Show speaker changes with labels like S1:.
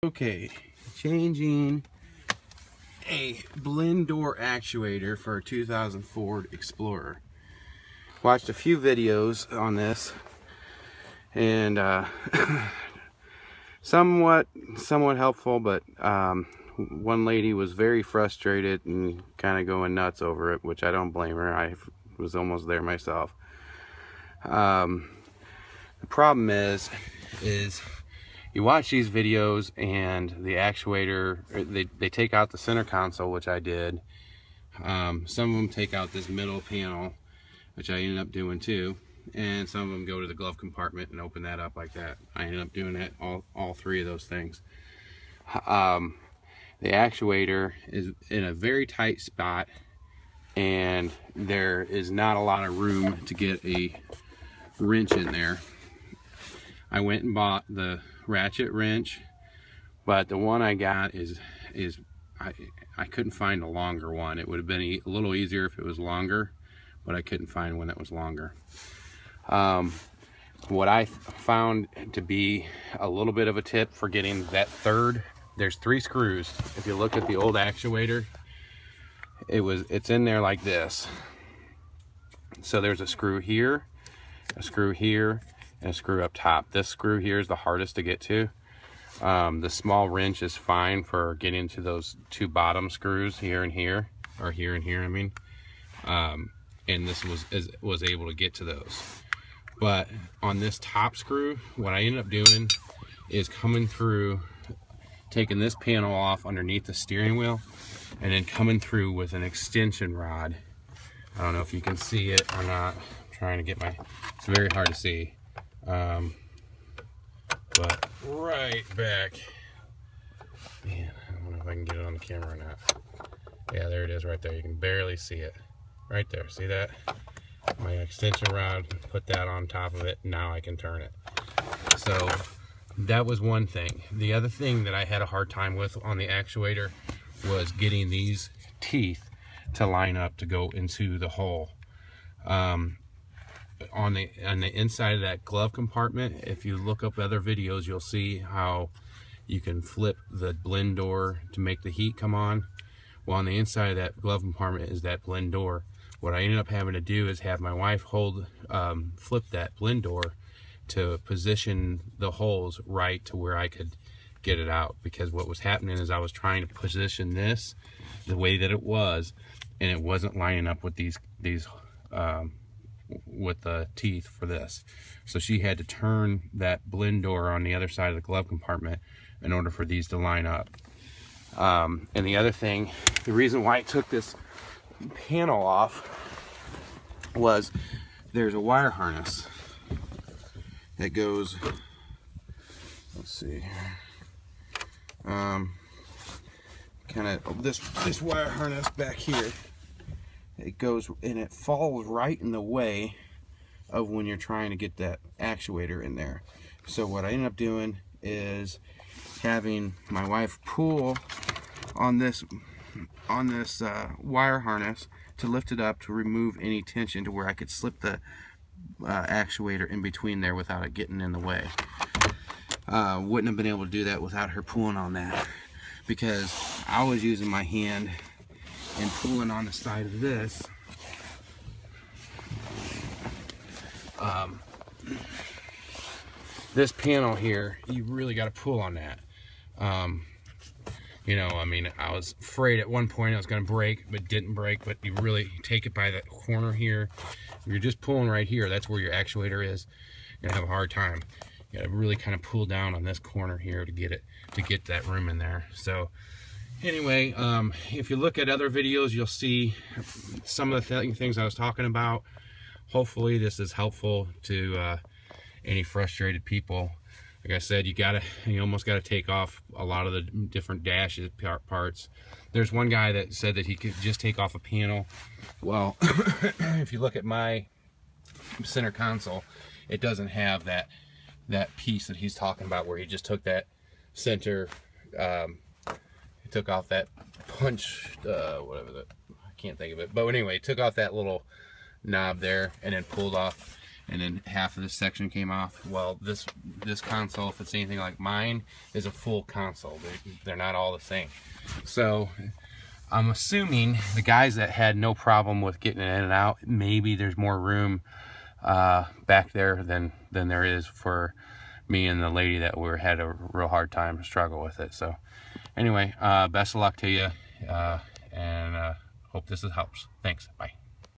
S1: Okay, changing a blend door actuator for a 2000 Ford Explorer. Watched a few videos on this, and somewhat helpful, but one lady was very frustrated and kind of going nuts over it, which I don't blame her. I was almost there myself. The problem is you watch these videos and the actuator, they take out the center console, which I did. Some of them take out this middle panel, which I ended up doing too, and some of them go to the glove compartment and open that up like that. I ended up doing that, all three of those things. The actuator is in a very tight spot, and there is not a lot of room to get a wrench in there. I went and bought the ratchet wrench, but the one I got is I couldn't find a longer one. It would have been a little easier if it was longer, but I couldn't find one that was longer. What I found to be a little bit of a tip for getting that third, there's 3 screws. If you look at the old actuator, it's in there like this. So there's a screw here, a screw here, and a screw up top. This screw here is the hardest to get to. The small wrench is fine for getting to those 2 bottom screws here and here, or here and here, I mean. And this was able to get to those. But on this top screw, what I ended up doing is coming through, taking this panel off underneath the steering wheel, and then coming through with an extension rod. I don't know if you can see it or not. I'm trying to get it's very hard to see. But right back, man, I don't know if I can get it on the camera or not. Yeah, there it is right there. You can barely see it right there. See that? My extension rod, put that on top of it. Now I can turn it. So that was one thing. The other thing that I had a hard time with on the actuator was getting these teeth to line up to go into the hole. On the inside of that glove compartment, if you look up other videos, you'll see how you can flip the blend door to make the heat come on. Well, on the inside of that glove compartment is that blend door. What I ended up having to do is have my wife flip that blend door to position the holes right to where I could get it out, because what was happening is I was trying to position this the way that it was, and it wasn't lining up with these with the teeth for this. So she had to turn that blend door on the other side of the glove compartment in order for these to line up. And the other thing, the reason why I took this panel off was there's a wire harness that goes, let's see, kind of this wire harness back here. It goes and it falls right in the way of when you're trying to get that actuator in there. So what I ended up doing is having my wife pull on this wire harness to lift it up to remove any tension, to where I could slip the actuator in between there without it getting in the way. Wouldn't have been able to do that without her pulling on that, because I was using my hand and pulling on the side of this. This panel here, you really got to pull on that. You know, I mean, I was afraid at one point I was going to break, but didn't break. But you really take it by that corner here. If you're just pulling right here, that's where your actuator is. You're gonna have a hard time. You got to really kind of pull down on this corner here to get that room in there. So anyway, if you look at other videos, you'll see some of the things I was talking about. Hopefully this is helpful to any frustrated people. Like I said, you almost gotta take off a lot of the different dashes parts. There's one guy that said that he could just take off a panel. Well, if you look at my center console, it doesn't have that piece that he's talking about, where he just took that center, he took off that punch, whatever that, I can't think of it. But anyway, took off that little knob there and then pulled off and then half of this section came off. Well, this console, if it's anything like mine, is a full console. They're not all the same. So I'm assuming the guys that had no problem with getting in and out, maybe there's more room back there than there is for me and the lady that had a real hard time to struggle with it. So anyway, best of luck to you, and hope this helps. Thanks. Bye.